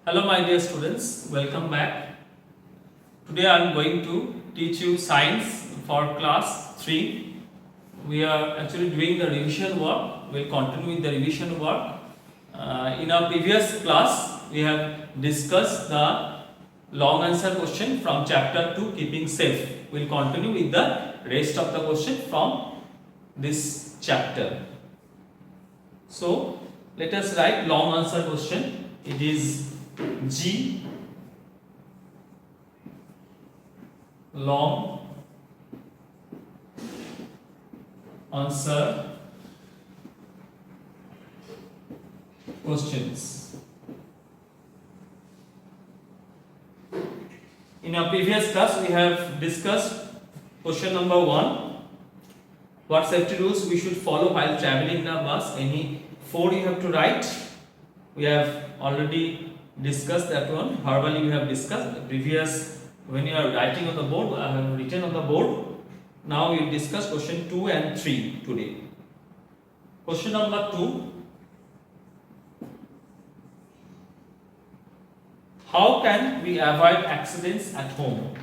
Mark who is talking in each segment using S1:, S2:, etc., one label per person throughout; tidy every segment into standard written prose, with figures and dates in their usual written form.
S1: Hello my dear students, welcome back. Today I am going to teach you science for class 3. We are actually doing the revision work. We will continue with the revision work. In our previous class, we have discussed the long answer question from chapter 2, keeping safe. We will continue with the rest of the question from this chapter. So, let us write long answer question. It is G long answer questions. In our previous class, we have discussed question number 1. What safety rules we should follow while traveling in a bus? Any 4 you have to write. We have already discussed that one. Verbally we have discussed. The previous, when you are writing on the board, I have written on the board. Now we will discuss question 2 and 3 today. Question number 2. How can we avoid accidents at home?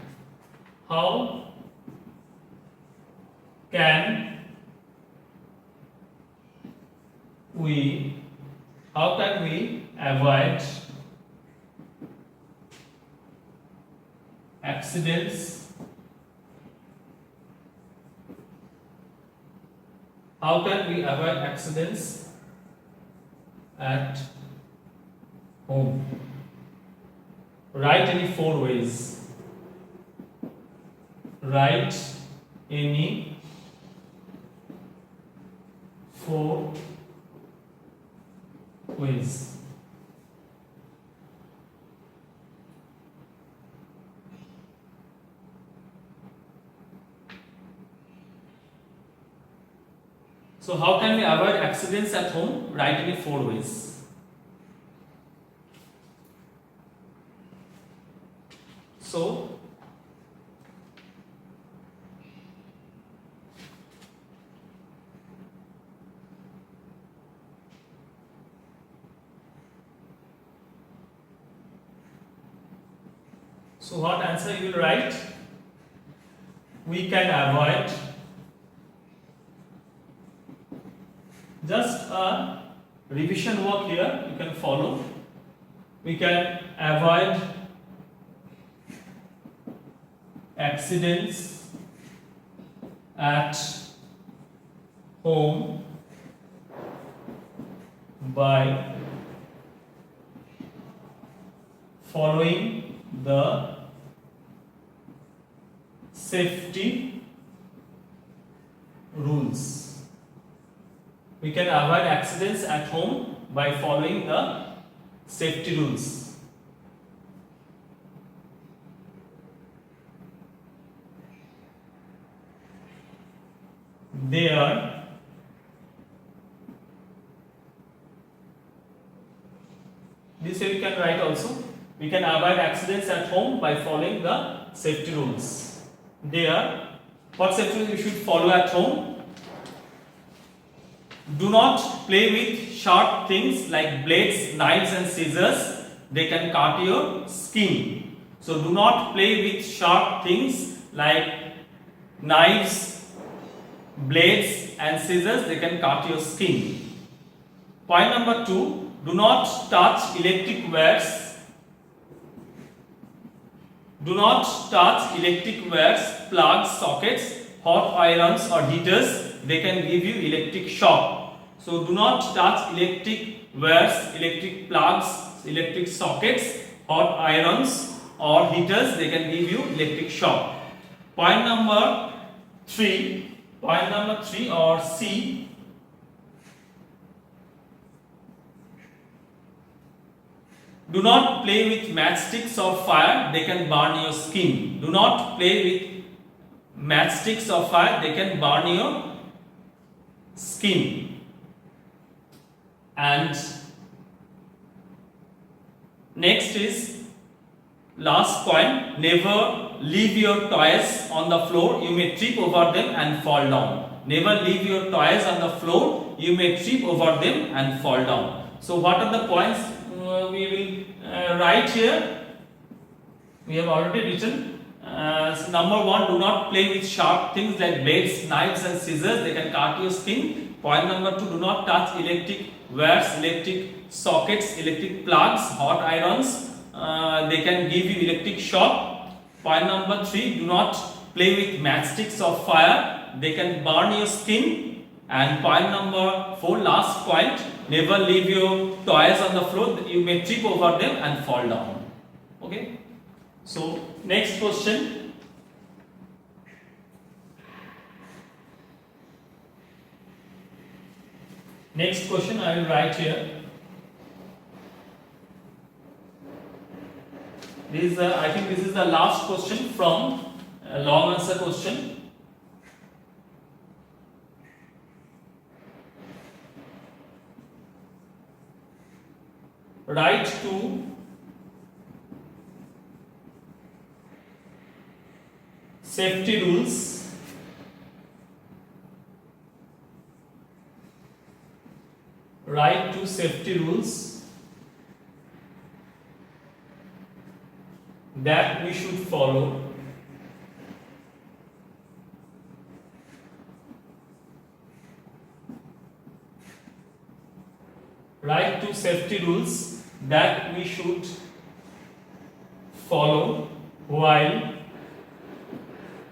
S1: How can we avoid accidents? How can we avoid accidents at home? Write any 4 ways. Write any 4 ways. So how can we avoid accidents at home? Write any 4 ways. So what answer you will write? We can avoid. Just a revision work here you can follow. We can avoid accidents at home by following the safety rules. We can avoid accidents at home by following the safety rules. They are this way we can write also. We can avoid accidents at home by following the safety rules. They are, what safety rules we should follow at home? Do not play with sharp things like blades, knives and scissors. They can cut your skin. So do not play with sharp things like knives, blades and scissors. They can cut your skin. Point number 2. Do not touch electric wires. Do not touch electric wires, plugs, sockets, hot irons or heaters. They can give you electric shock. So do not touch electric wires, electric plugs, electric sockets, hot irons or heaters. They can give you electric shock. Point number 3 or C. Do not play with matchsticks or fire. They can burn your skin. Do not play with matchsticks or fire. They can burn your skin. And next is last point. Never leave your toys on the floor. You may trip over them and fall down. Never leave your toys on the floor. You may trip over them and fall down. So what are the points we will can write here. We have already written. So number 1, do not play with sharp things like blades, knives and scissors. They can cut your skin. Point number 2, do not touch electric wires, electric sockets, electric plugs, hot irons. They can give you electric shock. Point number 3, do not play with matchsticks or fire. They can burn your skin. And point number 4, last point, never leave your toys on the floor. You may trip over them and fall down. Okay. So next question. Next question I will write here. I think this is the last question from a long answer question. Write 2 safety rules write 2 safety rules that we should follow write 2 safety rules that we should follow while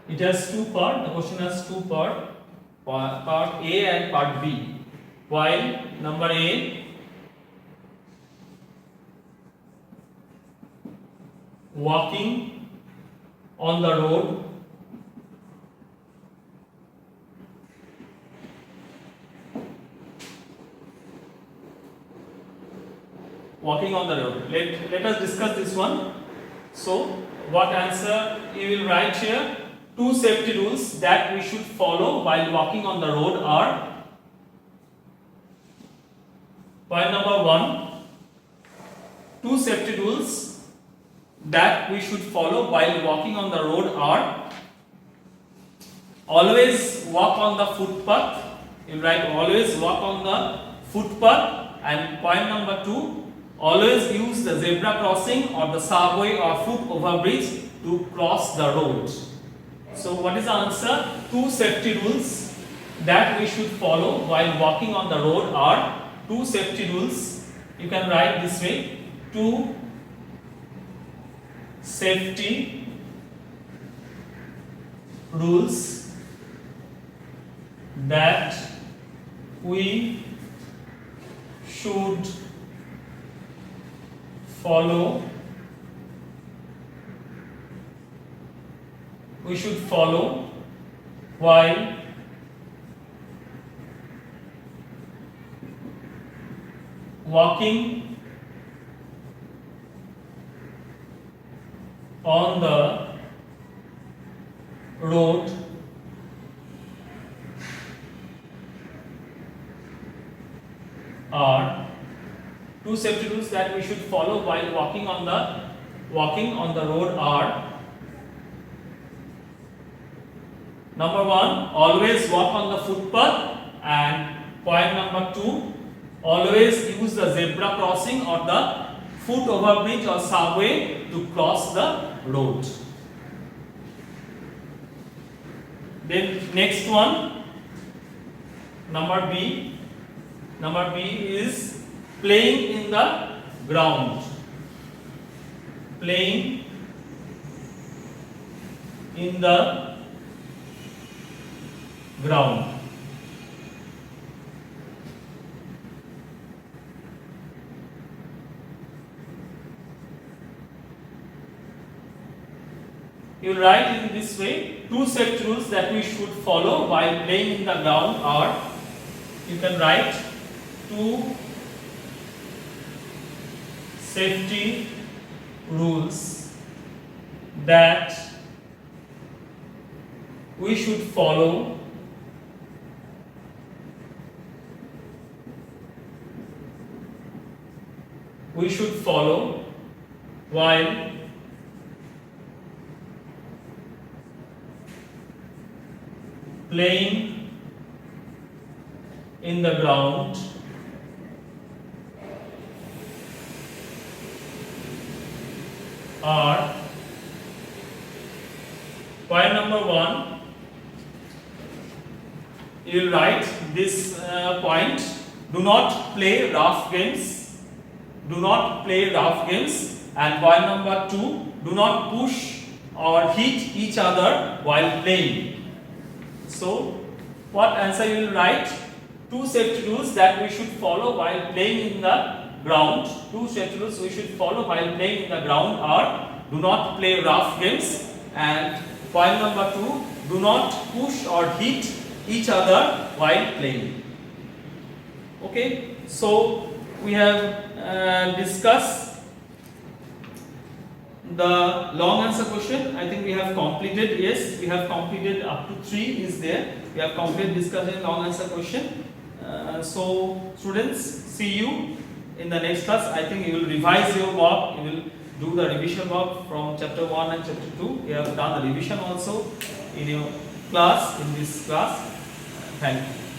S1: it has 2 parts. The question has 2 parts, part A and part B. While number A, walking on the road, walking on the road. Let us discuss this one. So, what answer you will write here? 2 safety rules that we should follow while walking on the road are: point number 1, 2 safety rules that we should follow while walking on the road are: always walk on the footpath. You write always walk on the footpath. And point number 2, always use the zebra crossing or the subway or foot overbridge to cross the road. So what is the answer? 2 safety rules that we should follow while walking on the road are 2 safety rules. You can write this way: 2 safety rules that we should follow while walking on the road are 2 safety rules that we should follow while walking on the road are: number 1, always walk on the footpath, and point number 2, always use the zebra crossing or the foot overbridge or subway to cross the road. Then next one, number B. Number B is playing in the ground. Playing in the ground. You write in this way: 2 safety rules that we should follow while playing in the ground are, you can write 2 safety rules that we should follow while playing in the ground. are point number 1. You will write this point. Do not play rough games. Do not play rough games. And point number 2. Do not push or hit each other while playing. So, what answer you will write? 2 safety rules that we should follow while playing in the ground. 2 safety rules we should follow while playing in the ground are: do not play rough games, and point number 2, do not push or hit each other while playing. Okay, so we have discussed the long answer question. I think we have completed. Yes, we have completed up to 3 is there. We have completed discussing long answer question. So students, see you in the next class. I think you will revise your work. You will do the revision work from chapter 1 and chapter 2. You have done the revision also in your class, in this class. Thank you.